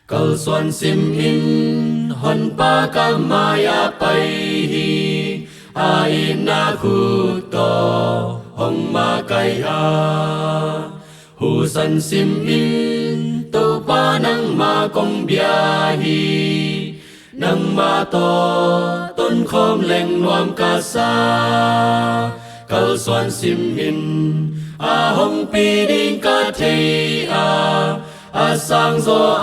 cầu xuân sim in hon pa kamaya pai hi a ina khu to hong ma kai a hu san sim in to pa nang ma kong bia hi nang ma to tôn khom leng nuam ca sa cầu xuân sim in a hong pi ding ca thei a sang zo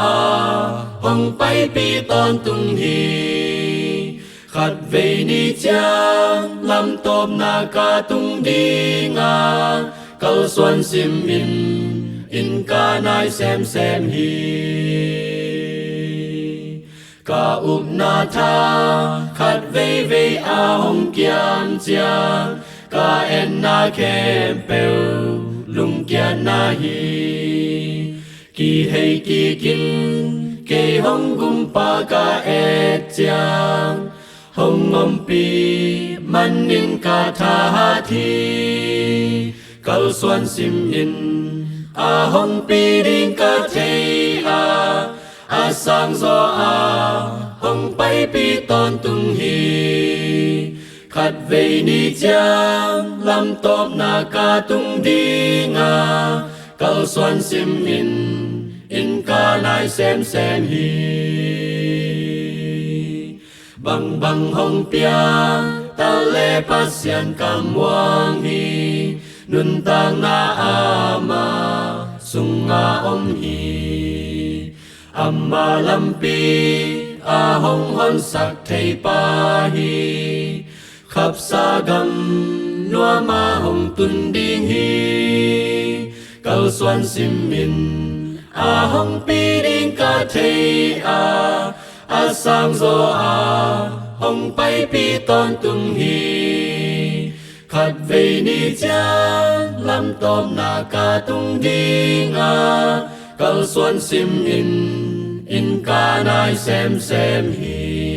hong pai pi ton tung hi khát về ni chang lam top na ca tung đi nga cầu xuân sim in ca nai xem hi ca up na tha khát về a hong kiam cha ca en na kem pel lung kia na hi kỳ hay kỳ kinh kỳ hong gum pa ca et chang hong om pi man in ca tha thi cầu xuân sim in a hong pi ding ca thei a sang zo hong pai pi ton tung hi khát về ni chang lam top na ca tung đi nga cầu xuân sim in ca nai xem hi bang hong pia ta le pasian kam wang hi nun tang na ama sunga om hi amma lampi a hong hon sak thei pa hi khắp xa gam noa ma hồng tun ding hi cầu xuân sim in a hong pi ding ca thei a sang zo hong pai pi ton tung hi khát về ni chang lam tom na ca tung ding cầu xuân sim in ca nai xem hi